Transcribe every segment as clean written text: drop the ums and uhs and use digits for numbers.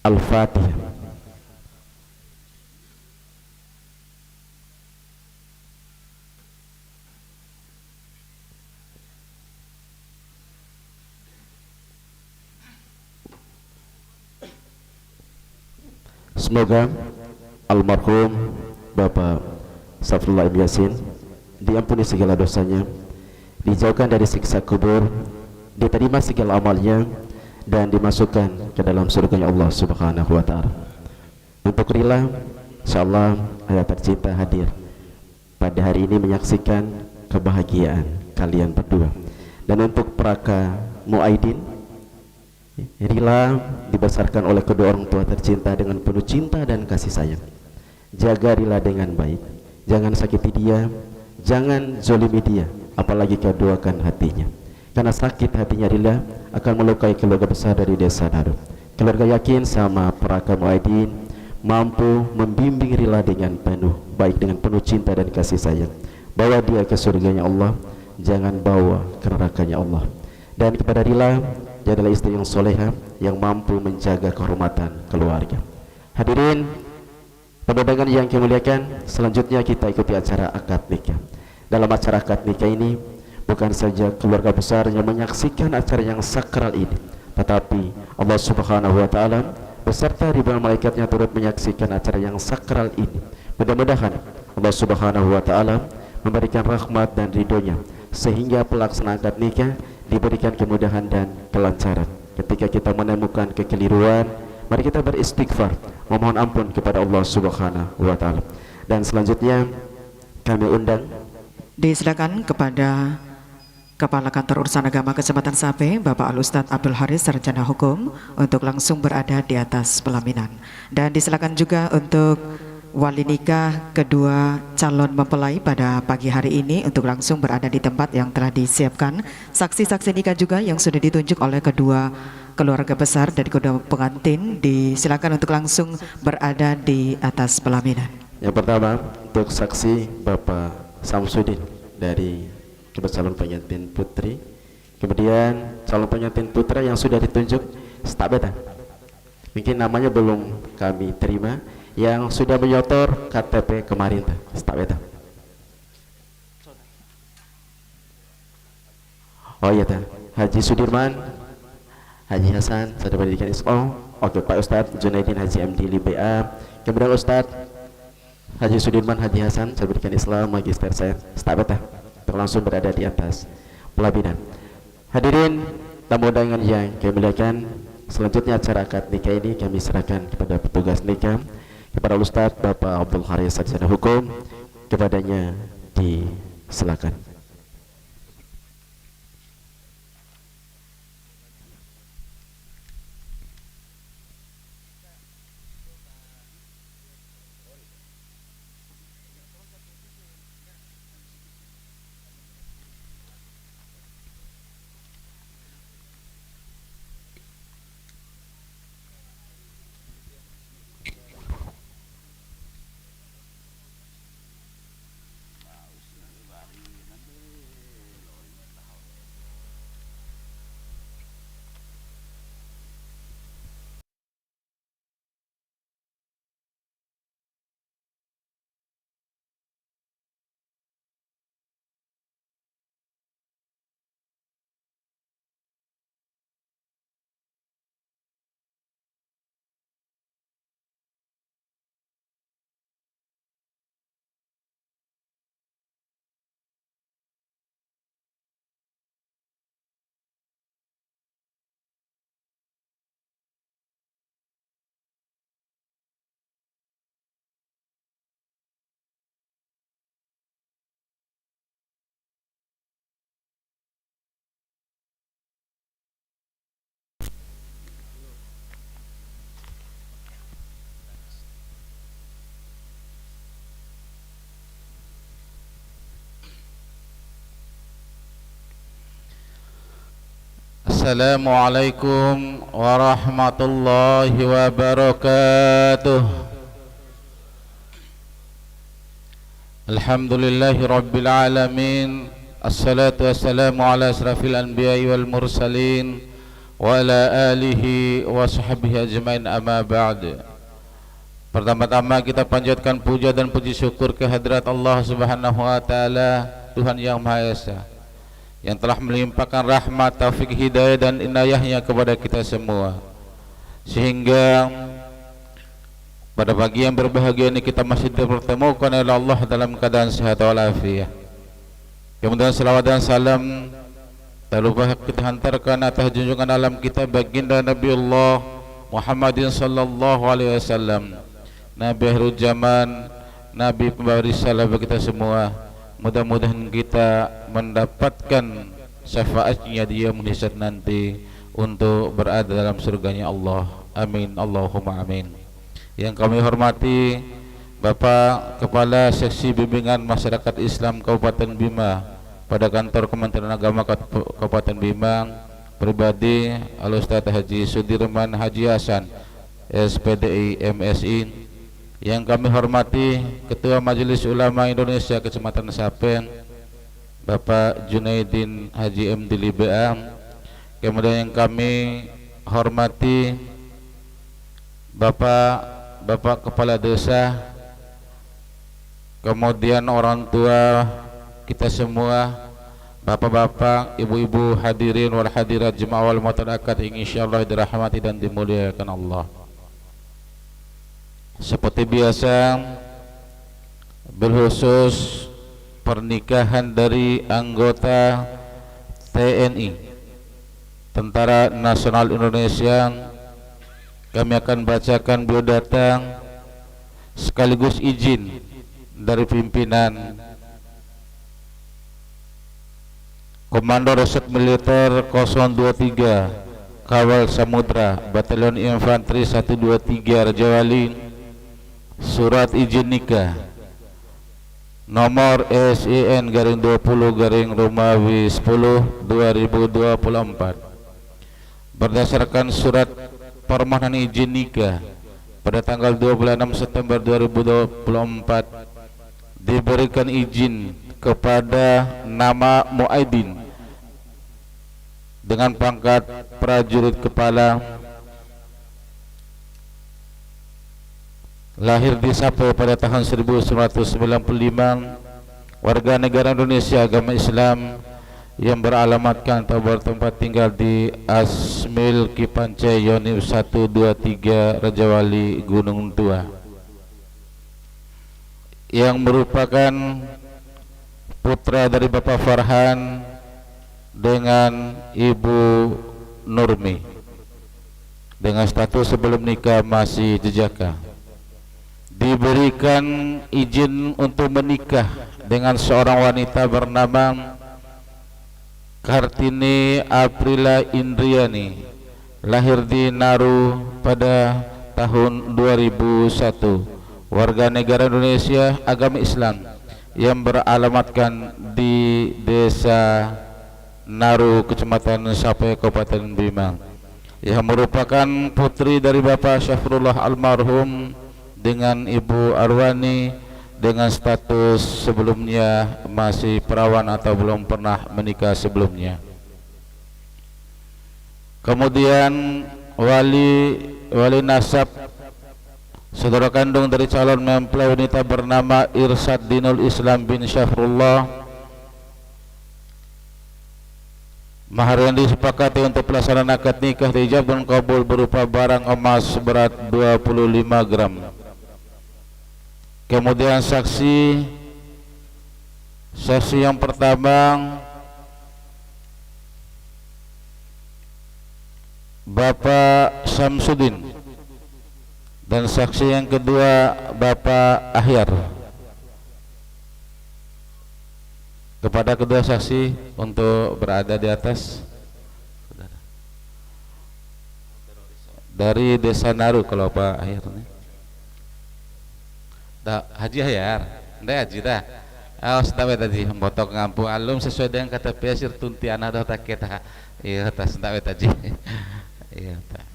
Al-Fatihah. Semoga almarhum Bapak Safrullah Ibn Yasin diampuni segala dosanya, dijauhkan dari siksa kubur, diterima segala amalnya, dan dimasukkan ke dalam surganya Allah Subhanahu wa Ta'ala. Untuk rila, insyaallah ayah tercinta hadir pada hari ini menyaksikan kebahagiaan kalian berdua. Dan untuk Praka Muaidin, rila dibesarkan oleh kedua orang tua tercinta dengan penuh cinta dan kasih sayang. Jaga rila dengan baik, jangan sakiti dia, jangan zolimi dia, apalagi kau doakan hatinya, karena sakit hatinya rila akan melukai keluarga besar dari desa Darut. Keluarga yakin sama Praka Muaidin mampu membimbing rila dengan penuh baik, dengan penuh cinta dan kasih sayang. Bawa dia ke surganya Allah, jangan bawa ke nerakanya Allah. Dan kepada rila, dia adalah istri yang soleha yang mampu menjaga kehormatan keluarga. Hadirin pemandangan yang kami muliakan, selanjutnya kita ikuti acara akad nikah. Dalam acara akad nikah ini bukan saja keluarga besar yang menyaksikan acara yang sakral ini, tetapi Allah Subhanahu wa Ta'ala beserta ribuan malaikatnya turut menyaksikan acara yang sakral ini. Mudah-mudahan Allah Subhanahu wa Ta'ala memberikan rahmat dan ridhonya sehingga pelaksanaan akad nikah diberikan kemudahan dan kelancaran. Ketika kita menemukan kekeliruan, mari kita beristighfar, memohon ampun kepada Allah Subhanahu wa Ta'ala. Dan selanjutnya kami undang, disilakan kepada Kepala Kantor Urusan Agama Kecamatan Sape, Bapak Al-Ustadz Abdul Haris, Sarjana Hukum, untuk langsung berada di atas pelaminan. Dan disilakan juga untuk wali nikah kedua calon mempelai pada pagi hari ini untuk langsung berada di tempat yang telah disiapkan. Saksi-saksi nikah juga yang sudah ditunjuk oleh kedua keluarga besar dari kedua pengantin disilakan untuk langsung berada di atas pelaminan. yang pertama untuk saksi Bapak Samsudin dari kedua calon pengantin putri, kemudian calon pengantin putra yang sudah ditunjuk staf beta, mungkin namanya belum kami terima, yang sudah menyotor KTP kemarin staf beta. Oh iya Haji Sudirman, Haji Hasan, Sarjana Pendidikan Islam. Oke, Pak Ustadz Junaidin Haji MD LIBA, kemudian Ustadz Haji Sudirman Haji Hasan, Sarjana Pendidikan Islam, Magister Sains, staf beta, langsung berada di atas pelaminan. Hadirin tamu undangan yang kami muliakan, selanjutnya acara akad nikah ini kami serahkan kepada petugas nikah, kepada Ustadz Bapak Abdul Haris, Sarjana Hukum, kepadanya disilakan. Assalamualaikum warahmatullahi wabarakatuh. Alhamdulillahi rabbil alamin. Assalatu wassalamu ala asrafil anbiya'i wal mursalin wa ala alihi wa sahbihi ajmain, amma ba'd. Pertama-tama kita panjatkan puja dan puji syukur kehadirat Allah Subhanahu wa taala, Tuhan yang Maha Esa, yang telah melimpahkan rahmat, taufik, hidayah dan inayahnya kepada kita semua, sehingga pada pagi yang berbahagia ini kita masih dipertemukan oleh Allah dalam keadaan sehat walafiat. Kemudian selawat dan salam tak lupa kita hantarkan atas junjungan alam kita baginda Nabiullah Muhammadin sallallahu alaihi wasallam, Nabi akhir zaman, Nabi pembawa risalah bagi kita semua. Mudah-mudahan kita mendapatkan syafaatnya dia menghisab nanti untuk berada dalam surganya Allah. Amin, Allahumma amin. Yang kami hormati Bapak Kepala Seksi Bimbingan Masyarakat Islam Kabupaten Bima pada kantor Kementerian Agama Kabupaten Bima, pribadi Al-Ustaz Haji Sudirman Haji Hasan, SPDI MSI. Yang kami hormati Ketua Majelis Ulama Indonesia Kecamatan Sapen, Bapak Junaidin Haji MD LIBA. Kemudian yang kami hormati Bapak Kepala Desa, kemudian orang tua kita semua, bapak-bapak, ibu-ibu, hadirin wal hadirat, jemaah wal muhtarakat yang insyaallah dirahmati dan dimuliakan Allah. Seperti biasa, berkhusus pernikahan dari anggota TNI, Tentara Nasional Indonesia, kami akan bacakan biodata sekaligus izin dari pimpinan Komando Resort Militer 023 Kawal Samudra Batalion Infanteri 123 Rajawali, surat izin nikah nomor SIN _20 Romawi 10 2024 berdasarkan surat permohonan izin nikah pada tanggal 26 September 2024 diberikan izin kepada nama Muaidin dengan pangkat prajurit kepala, lahir di Sape pada tahun 1995, warga negara Indonesia, agama Islam, yang beralamatkan atau bertempat tinggal di Asmil Kipance Yonif 123 Rajawali Gunung Tua, yang merupakan putra dari Bapak Farhan dengan Ibu Nurmi, dengan status sebelum nikah masih jejaka. Diberikan izin untuk menikah dengan seorang wanita bernama Kartini Aprila Indriani, lahir di Naru pada tahun 2001, warga negara Indonesia, agama Islam, yang beralamatkan di Desa Naru, Kecamatan Sape, Kabupaten Bima, yang merupakan putri dari Bapak Syafrullah almarhum dengan Ibu Arwani dengan status sebelumnya masih perawan atau belum pernah menikah sebelumnya. Kemudian wali nasab saudara kandung dari calon mempelai wanita bernama Irsad Dinul Islam bin Syafrullah. Mahar yang disepakati untuk pelaksanaan akad nikah diijabkan kabul berupa barang emas seberat 25 gram. Kemudian saksi yang pertama Bapak Samsudin, dan saksi yang kedua Bapak Ahyar. Kepada kedua saksi untuk berada di atas. Dari Desa Naru kalau Pak Ahyar nih. Haji Ahyar, ndak haji dah. Sudah tadi membotok ngampung alum sesuai dengan kata pesir tuntiana dah tak kita. Iya tas ndak tadi. Iya tak.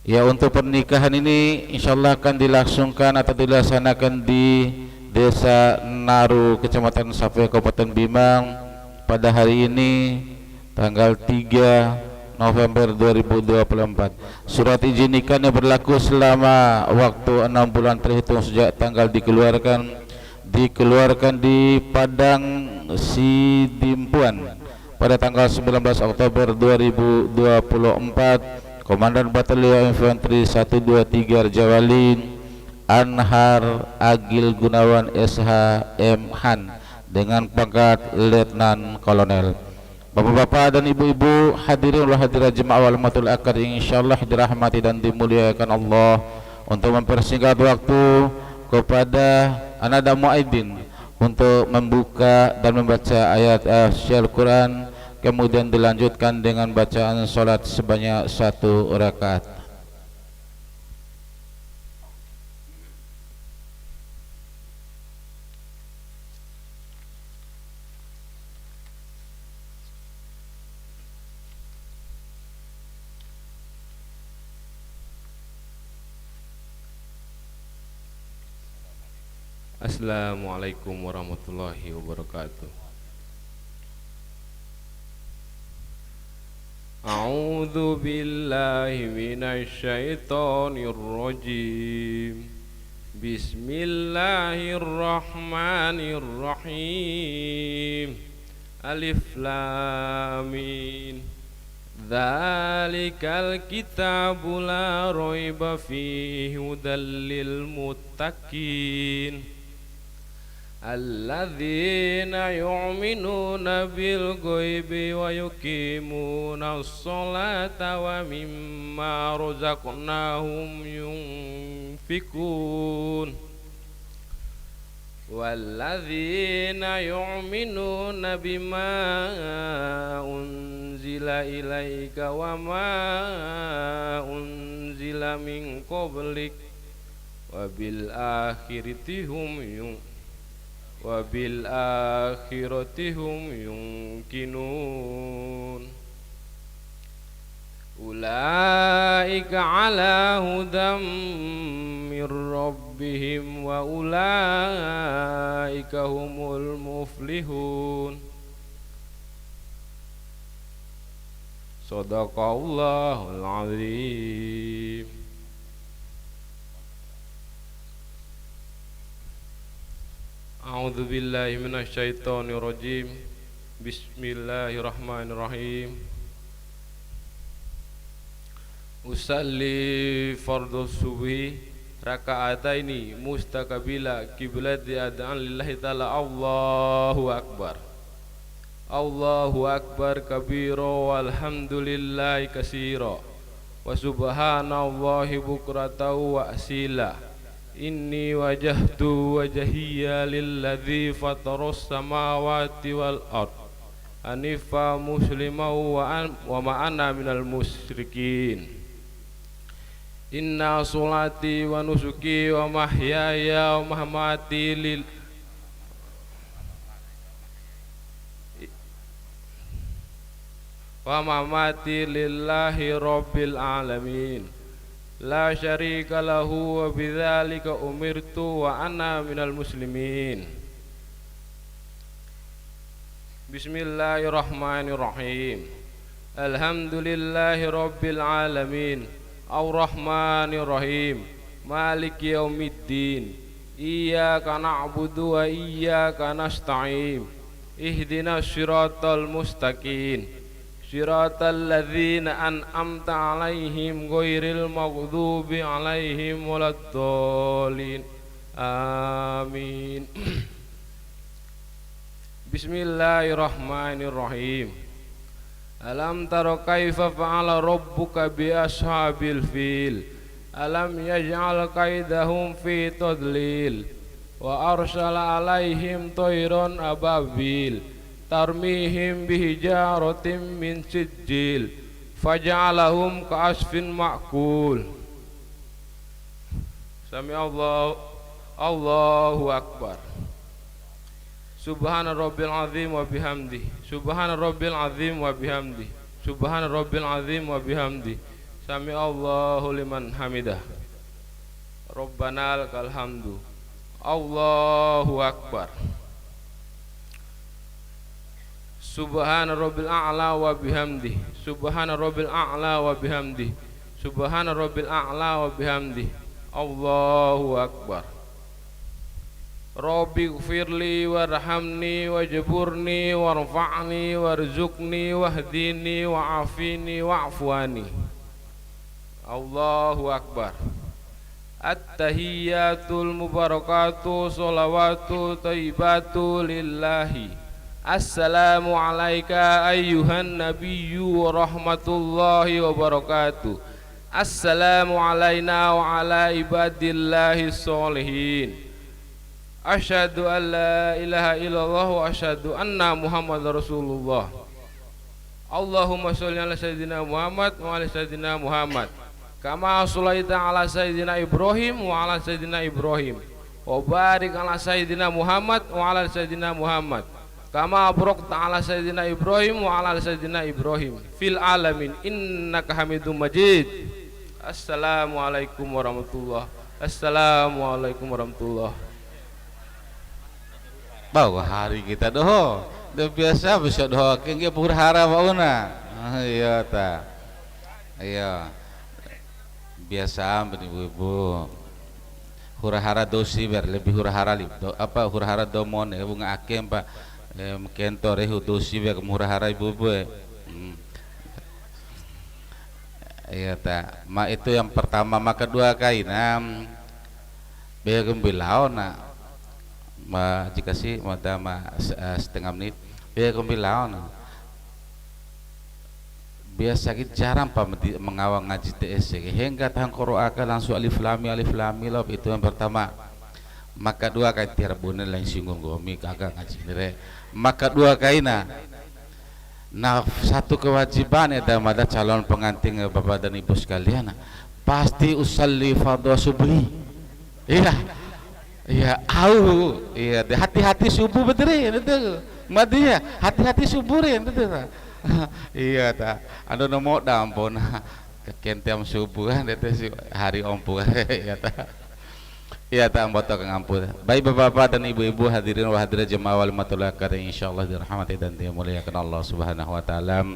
Ya, untuk pernikahan ini insyaallah akan dilangsungkan atau dilaksanakan di Desa Naru, Kecamatan Sape, Kabupaten Bimang, pada hari ini tanggal 3 November 2024. Surat izin nikahnya berlaku selama waktu 6 bulan terhitung sejak tanggal dikeluarkan di Padang Sidimpuan pada tanggal 19 Oktober 2024. Komandan Batalion Infanteri 123 Rajawali Anhar Agil Gunawan SH.M. Han dengan pangkat Letnan Kolonel. Bapak-bapak dan ibu-ibu, hadirin wal hadirat jemaah wal matul akad insyaallah dirahmati dan dimuliakan Allah. Untuk mempersingkat waktu kepada Ananda Muaidin untuk membuka dan membaca ayat Al-Quran, kemudian dilanjutkan dengan bacaan salat sebanyak 1 rakaat. Assalamualaikum warahmatullahi wabarakatuh. A'udzu billahi minasy syaithanir rajim. Bismillahirrahmanirrahim. Alif lam mim. Dzalikal kitabu la raiba fihi hudal lil muttaqin. Alladzina yu'minuna bil ghaibi wa yuqimuna as-salata wa mimma razaqnahum yunfikun. Walladzina yu'minuna bima unzila ilaika wa ma unzila min qablik wa bil akhirati hum yunqinun. Ulaika ala hudam mir rabbihim wa ulaika humul muflihun. Shadaqallahul azim. A'udzu billahi minasy syaithanir rajim. Bismillahirrahmanirrahim. Usalli fardhu subhi raka'ataini mustaqbila qiblati ad'an lillahi ta'ala. Allahu akbar. Allahu akbar kabira walhamdulillahi katsira wa subhanallahi bukratan wa asila. Inni wajahtu wajhiya lilladzi fataras samawati wal ard hanifa musliman wa ma ana minal musyrikin. Inna sholati wa nusuki wa mahyaya wa mamati lillahi rabbil alamin. La syarika lahu wa bidzalika umirtu wa ana minal muslimin. Bismillahirrahmanirrahim. Alhamdulillahi rabbil alamin. Ar-Rahmanir-Rahim. Maliki yaumiddin. Iyyaka na'budu wa iyyaka nasta'in. Ihdinas siratal mustaqim. Siratal ladzina an'amta 'alaihim ghairil maghdubi 'alaihim waladdallin. Amin. Bismillahirrahmanirrahim. Alam tara kaifa fa'ala rabbuka bi ashabil fil. Alam yaj'al kaidahum fi tadlil. Wa arsala 'alaihim tayran ababil tarmihim bihijaratin min sijil faja'alahum ka'asfin ma'kul. Sami Allahu akbar. Subhana rabbil azim wa bihamdi. Subhana rabbil azim wa bihamdi. Subhana rabbil azim wa bihamdi. Sami Allahu liman hamidah. Rabbana lakal hamdu Allahu Akbar. Subhana rabbil a'la wa bihamdi. Subhana rabbil a'la wa bihamdi. Subhana rabbil a'la wa bihamdi. Allahu Akbar. Rabbi gfirli warhamni wajburni warfa'ni warzuqni wahdini wa'afini wa'fuani. Allahu Akbar. At-tahiyyatul mubarakatuh sholawatu thayyibatu lillahi. Assalamu alayka ayyuhan nabiyyu wa rahmatullahi wa barakatuh. Assalamu alayna wa ala ibadillahi sholihin. Asyhadu an la ilaha illallah wa asyhadu anna Muhammadar Rasulullah. Allahumma sholli ala sayyidina Muhammad wa ala sayyidina Muhammad. Kama sholaita ala sayyidina Ibrahim wa ala sayyidina Ibrahim. Wa barik ala sayyidina Muhammad wa ala sayyidina Muhammad. Kama barakta ala sayyidina Ibrahim wa ala sayyidina Ibrahim fil alamin innaka Hamidum Majid. Assalamualaikum warahmatullahi. Assalamualaikum warahmatullahi. Bawa hari kita doh, udah biasa bisa doh, kengge hurhara bauna, iya ta, iya, biasa ibu-ibu, hurhara dosi ber lebih hurhara do, apa hurhara domon ya bunga akem pak, kentor dosi ber hurhara ibu-ibu, iya ta, ma itu yang pertama, maka kedua kainam, begem bilau na. Jika sih mau setengah menit biar kumpilawan biasa kita jarang pak mengawal ngaji TS hingga tahan Qur'an langsung alif lam loh itu yang pertama. Maka dua kait tiar bunen lain singgung gomi kagak ngaji nire. Maka dua kaina nah satu kewajiban ada mada calon pengantin bapak dan ibu sekalian pasti usalli fardhu subuhi. Iya. Iya, iya, hati-hati subuh betul, betul. Madinya, hati-hati subuhin betul. Iya ta, anu nomor dampun, kekentem subuh kan, itu hari ompu, iya ta. Iya ta, amboto kang ampun. Baik bapak-bapak dan ibu-ibu hadirin wa hadirat jemaah wal matullah karim insyaallah dirahmati dan dimuliakan Allah Subhanahu wa taala.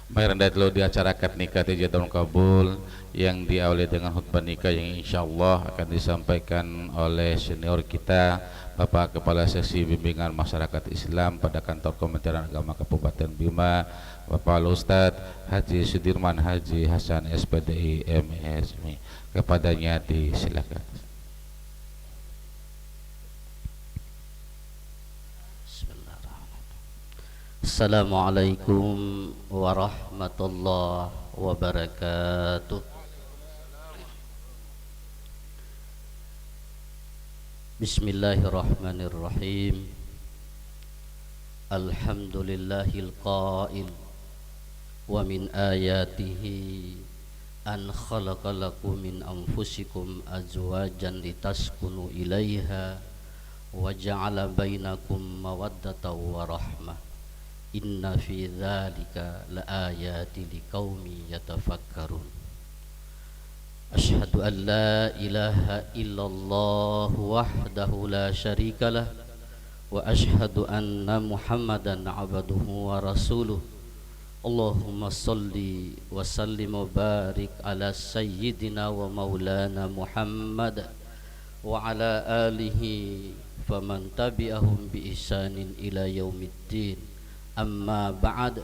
Baik rendah dulu diacarakan nikah tijatul kabul yang diawali dengan khutbah nikah yang insyaallah akan disampaikan oleh senior kita Bapak Kepala Seksi Bimbingan Masyarakat Islam pada Kantor Kementerian Agama Kabupaten Bima Bapak Ustadz Haji Sudirman Haji Hasan SPDI MSMI. Kepadanya disilakan. Assalamualaikum warahmatullahi wabarakatuh. Bismillahirrahmanirrahim. Alhamdulillahil qail wa min ayatihi an khalaqa lakum min anfusikum azwajan litaskunu ilaiha wa ja'ala bainakum mawaddatan wa rahmah. Inna fi dzalika laayati liqaumi yatafakkarun. Asyhadu an la ilaha illallah wahdahu la syarikalah wa asyhadu anna Muhammadan abduhu wa rasuluh. Allahumma salli wa sallim wa barik ala sayyidina wa maulana Muhammad wa ala alihi faman tabi'ahum bi ihsanin ila yaumiddin. Amma ba'd,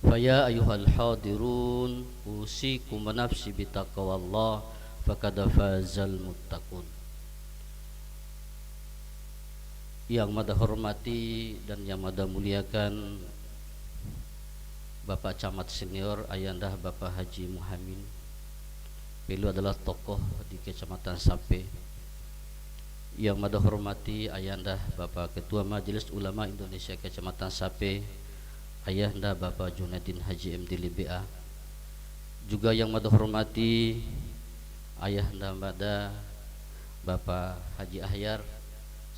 faya ayuhal hadirun usikum wa nafsi bitaqwallah faqad fazal muttaqun. Yang mada hormati dan yang mada muliakan Bapak Camat Senior Ayanda Bapak Haji Muhammad. Beliau adalah tokoh di Kecamatan Sape. Yang mada hormati Ayanda Bapak Ketua Majelis Ulama Indonesia Kecamatan Sape Ayanda Bapak Junaiddin Haji MD LBA. Juga yang mada hormati Ayanda mada Bapak Haji Ahyar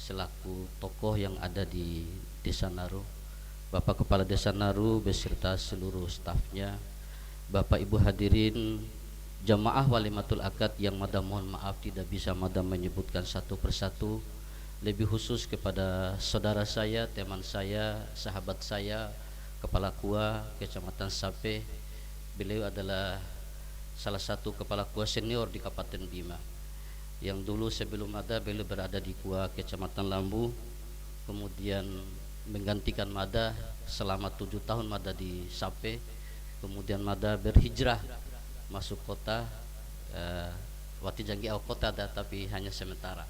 selaku tokoh yang ada di Desa Naru, Bapak Kepala Desa Naru beserta seluruh stafnya, Bapak Ibu hadirin jamaah walimatul akad yang Mada mohon maaf tidak bisa Mada menyebutkan satu persatu, lebih khusus kepada saudara saya, teman saya, sahabat saya, Kepala KUA Kecamatan Sape. Beliau adalah salah satu kepala KUA senior di Kabupaten Bima, yang dulu sebelum ada beliau berada di KUA Kecamatan Lambu, kemudian menggantikan Mada selama 7 tahun Mada di Sape, kemudian Mada berhijrah masuk kota Wati Janggi kota ada, tapi hanya sementara.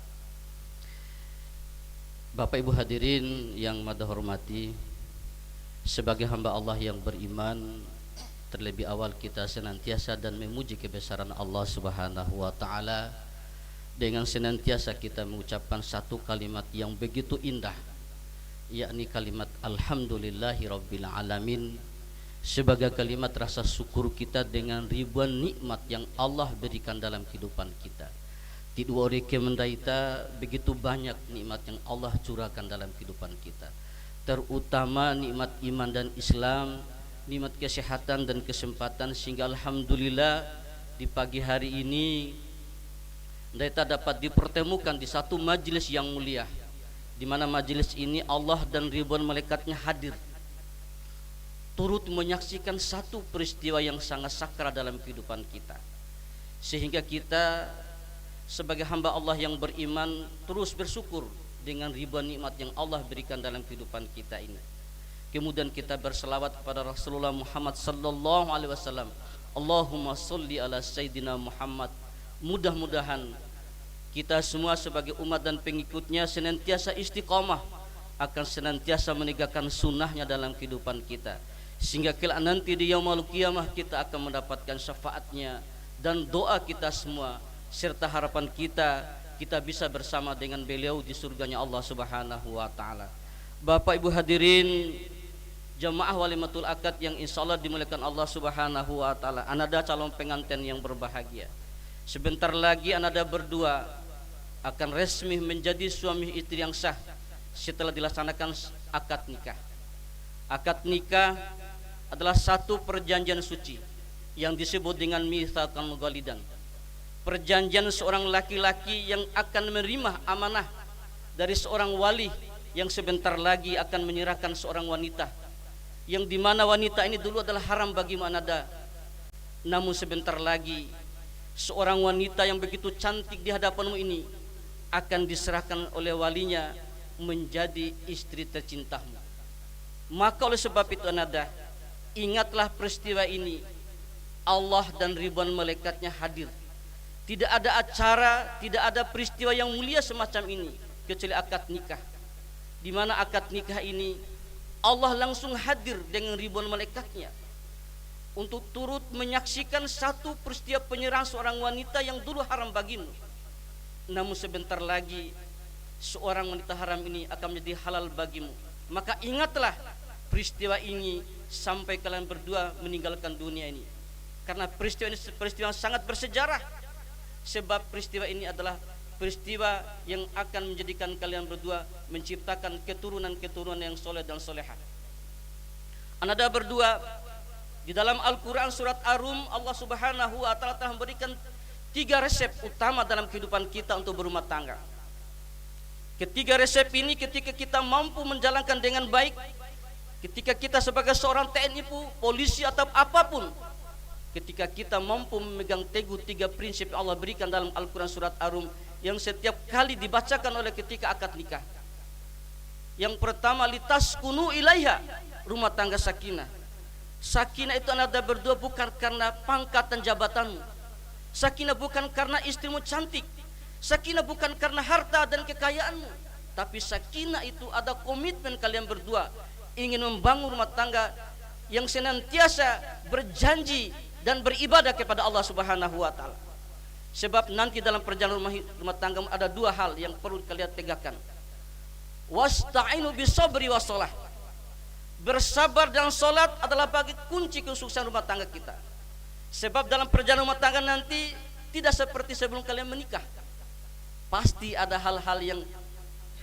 Bapak Ibu hadirin yang Mada hormati, sebagai hamba Allah yang beriman, terlebih awal kita senantiasa dan memuji kebesaran Allah Subhanahu wa taala dengan senantiasa kita mengucapkan satu kalimat yang begitu indah, yakni kalimat alhamdulillahi rabbil alamin, sebagai kalimat rasa syukur kita dengan ribuan nikmat yang Allah berikan dalam kehidupan kita. Tidak oleh kemendaita begitu banyak nikmat yang Allah curahkan dalam kehidupan kita, terutama nikmat iman dan Islam, nikmat kesehatan dan kesempatan, sehingga alhamdulillah di pagi hari ini kita dapat dipertemukan di satu majelis yang mulia, di mana majelis ini Allah dan ribuan malaikatnya hadir, turut menyaksikan satu peristiwa yang sangat sakral dalam kehidupan kita, sehingga kita sebagai hamba Allah yang beriman terus bersyukur dengan ribuan nikmat yang Allah berikan dalam kehidupan kita ini. Kemudian kita berselawat kepada Rasulullah Muhammad sallallahu alaihi wasallam. Allahumma sholli ala sayyidina Muhammad. Mudah-mudahan kita semua sebagai umat dan pengikutnya senantiasa istiqamah, akan senantiasa menegakkan sunnahnya dalam kehidupan kita, sehingga kelak nanti di yaumul qiyamah kita akan mendapatkan syafaatnya, dan doa kita semua serta harapan kita bisa bersama dengan beliau di surganya Allah Subhanahu wa taala. Bapak Ibu hadirin jamaah walimatul akad yang insyaallah dimuliakan Allah Subhanahu wa taala, anada calon pengantin yang berbahagia. Sebentar lagi anada berdua akan resmi menjadi suami istri yang sah setelah dilaksanakan akad nikah. Akad nikah adalah satu perjanjian suci yang disebut dengan mitsaqul ghalidan. Perjanjian seorang laki-laki yang akan menerima amanah dari seorang wali yang sebentar lagi akan menyerahkan seorang wanita, yang dimana wanita ini dulu adalah haram bagi manada, namun sebentar lagi seorang wanita yang begitu cantik di hadapanmu ini akan diserahkan oleh walinya menjadi istri tercintamu. Maka oleh sebab itu anada, ingatlah peristiwa ini, Allah dan ribuan malaikatnya hadir. Tidak ada acara, tidak ada peristiwa yang mulia semacam ini kecuali akad nikah, di mana akad nikah ini Allah langsung hadir dengan ribuan malaikatnya untuk turut menyaksikan satu peristiwa penyerahan seorang wanita yang dulu haram bagimu, namun sebentar lagi seorang wanita haram ini akan menjadi halal bagimu. Maka ingatlah peristiwa ini sampai kalian berdua meninggalkan dunia ini, karena peristiwa ini peristiwa yang sangat bersejarah. Sebab peristiwa ini adalah peristiwa yang akan menjadikan kalian berdua menciptakan keturunan-keturunan yang soleh dan soleha. Anada berdua di dalam Al-Quran surat Ar-Rum, Allah Subhanahu wa ta'ala telah memberikan 3 resep utama dalam kehidupan kita untuk berumah tangga. Ketiga resep ini ketika kita mampu menjalankan dengan baik, ketika kita sebagai seorang TNI, polisi atau apapun, ketika kita mampu memegang teguh 3 prinsip yang Allah berikan dalam Al-Quran surat Ar-Rum yang setiap kali dibacakan oleh ketika akad nikah. Yang pertama, litaskunu ilaiha, rumah tangga sakinah. Sakinah itu anada berdua bukan karena pangkat dan jabatanmu. Sakinah bukan karena istrimu cantik. Sakinah bukan karena harta dan kekayaanmu. Tapi sakinah itu ada komitmen kalian berdua ingin membangun rumah tangga yang senantiasa berjanji dan beribadah kepada Allah Subhanahu wa taala. Sebab nanti dalam perjalanan rumah tangga ada 2 hal yang perlu kalian tegakkan. Wasta'inu bisabri wassalah. Bersabar dan salat adalah bagi kunci kesuksesan rumah tangga kita. Sebab dalam perjalanan rumah tangga nanti tidak seperti sebelum kalian menikah. Pasti ada hal-hal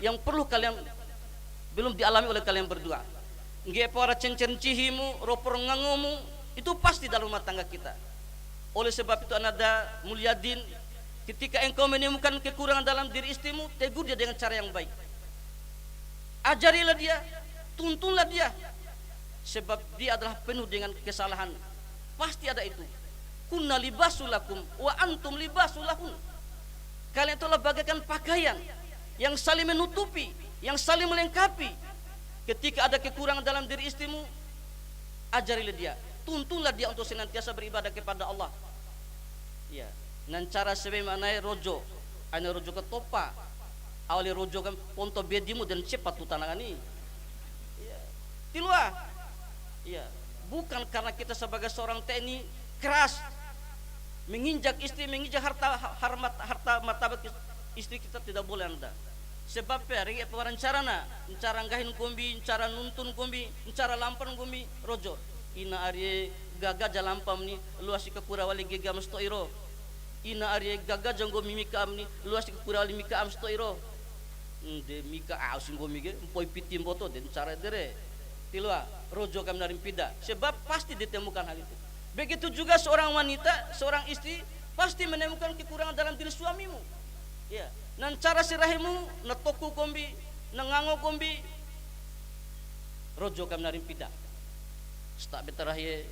yang perlu kalian belum dialami oleh kalian berdua. Nggih para cencen cihimu, ropor ngangomu, itu pasti dalam rumah tangga kita. Oleh sebab itu ananda mulyadin, ketika engkau menemukan kekurangan dalam diri istrimu, tegur dia dengan cara yang baik. Ajarilah dia, tuntunlah dia, sebab dia adalah penuh dengan kesalahan. Pasti ada itu. Kunna libasulakum wa antum libasulahun. Kalian itulah bagaikan pakaian yang saling menutupi, yang saling melengkapi. Ketika ada kekurangan dalam diri istrimu, ajarilah dia, tuntunlah dia untuk senantiasa beribadah kepada Allah. Ya, nan cara sebagaimana rojo, ane rojo ke topa, awali rojo kan ponto bedimu dan cepat tu tanangan ini. Ya, tilua. Ya, bukan karena kita sebagai seorang TNI keras, menginjak istri, menginjak harta martabat istri kita, tidak boleh anda. Sebab ringi pewarancarana, cara nggahin kombi, cara nuntun kombi, cara lampan kombi, rojo. Ina arye gaga jalampam ni luasi ke kurawali gegam stoiro. Ina arye gaga janggo mimika amni luasi ke kurawali mika am stoiro. De mika ausin go mige poi pitim boto den cara dere. Tilua rojo kami narim pida. Sebab pasti ditemukan hal itu. Begitu juga seorang wanita, seorang istri pasti menemukan kekurangan dalam diri suamimu. Ya, nan cara sirahimu netoku kombi, nangango kombi, rojo kami narim pida. Stak betarahi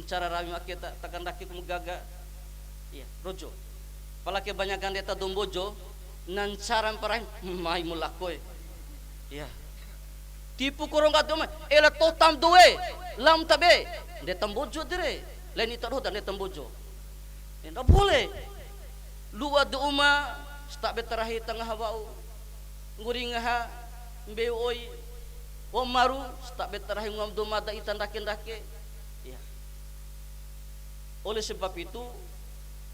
cara rami maketa takkan daki kum gaga. Iya, rojo. Palake banyak gandeta dombojo nan cara parah mai mulakoy. Iya. Tipu korong gato mah ela totam doe lam tabe de tambojo dire. Lain itu roda de tambojo. Tidak boleh. Luwa de uma stak betarahi tengah hawau. Nguringaha mbeoi Omaru stak betarahi ngam domada itan dake. Ya. Oleh sebab itu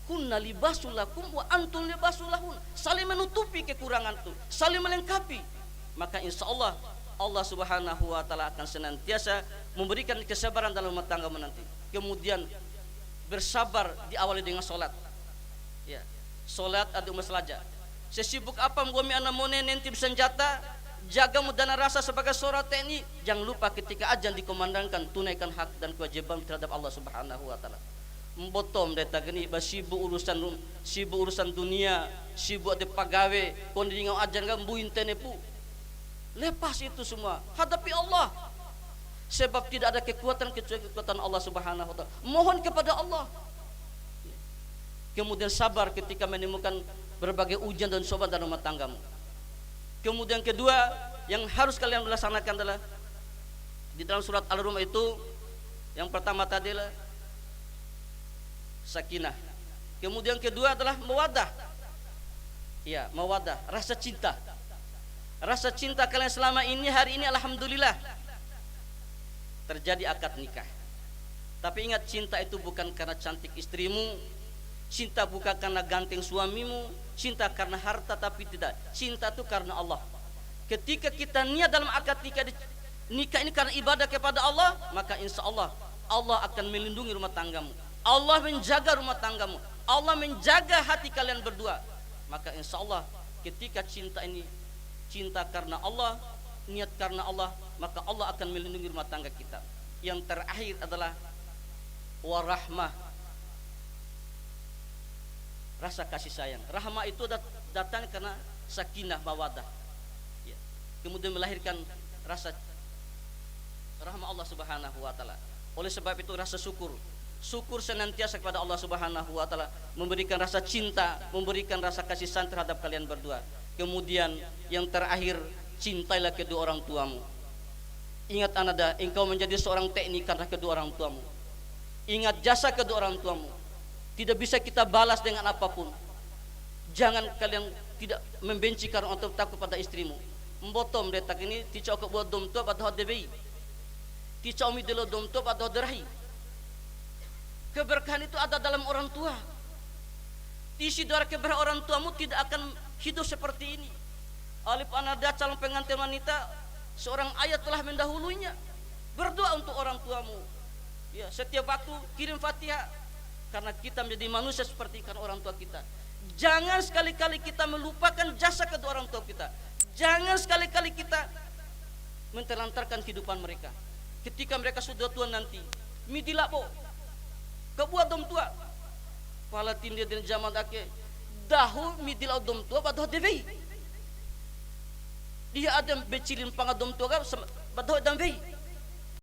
kunna libasulakum wa antum libasulahun. Saling menutupi kekurangan itu, saling melengkapi. Maka insya Allah Allah Subhanahu wa taala akan senantiasa memberikan kesabaran dalam rumah tangga menanti. Kemudian bersabar diawali dengan salat. Ya. Salat ada masalaja. Sesibuk apa ngomi ana mone nentip senjata, jaga mudana rasa sebagai seorang TNI. Jangan lupa ketika azan dikumandangkan, tunaikan hak dan kewajiban terhadap Allah Subhanahu wa taala. Mbotom deta geni sibuk urusan dunia, sibuk ada pagawe, kondi ngau azan ga mbuin tenepu. Lepas itu semua, hadapi Allah. Sebab tidak ada kekuatan kecuali kekuatan Allah Subhanahu wa taala. Mohon kepada Allah. Kemudian sabar ketika menemukan berbagai ujian dan cobaan dalam rumah tanggamu. Kemudian kedua yang harus kalian laksanakan adalah di dalam surat Al-Rum itu yang pertama tadi adalah sakinah. Kemudian kedua adalah mawaddah. Ya, mawaddah, rasa cinta. Rasa cinta kalian selama ini, hari ini alhamdulillah terjadi akad nikah. Tapi ingat, cinta itu bukan karena cantik istrimu, cinta bukan karena ganteng suamimu, cinta karena harta, tapi tidak. Cinta itu karena Allah. Ketika kita niat dalam akad nikah ini karena ibadah kepada Allah, maka insya Allah Allah akan melindungi rumah tanggamu. Allah menjaga rumah tanggamu. Allah menjaga hati kalian berdua. Maka insya Allah ketika cinta ini cinta karena Allah, niat karena Allah, maka Allah akan melindungi rumah tangga kita. Yang terakhir adalah warahmah, rasa kasih sayang. Rahmah itu datang karena sakinah mawadah. Ya. Kemudian melahirkan rasa rahmah Allah Subhanahu wa taala. Oleh sebab itu rasa syukur. Syukur senantiasa kepada Allah Subhanahu wa taala, memberikan rasa cinta, memberikan rasa kasih sayang terhadap kalian berdua. Kemudian yang terakhir, cintailah kedua orang tuamu. Ingat ananda, engkau menjadi seorang TNI karena kedua orang tuamu. Ingat jasa kedua orang tuamu. Tidak bisa kita balas dengan apapun. Jangan kalian tidak membenci karena untuk takut pada istrimu. Mbotom detak ini ticau ke buat dom tua pada hodebei. Ticau mi delo dom tua pada hoderahi. Keberkahan itu ada dalam orang tua. Isi doa keberkahan orang tuamu tidak akan hidup seperti ini. Alif anada calon pengantin wanita, seorang ayat telah mendahulunya. Berdoa untuk orang tuamu. Ya, setiap waktu kirim Fatihah karena kita menjadi manusia seperti karena orang tua kita. Jangan sekali-kali kita melupakan jasa kedua orang tua kita. Jangan sekali-kali kita menterlantarkan kehidupan mereka. Ketika mereka sudah tua nanti, midilabo kebuat dom tua. pala tim dia den zaman ake dahu midil dom tua badoh devei dia adam becilin pangadom tua badoh damvei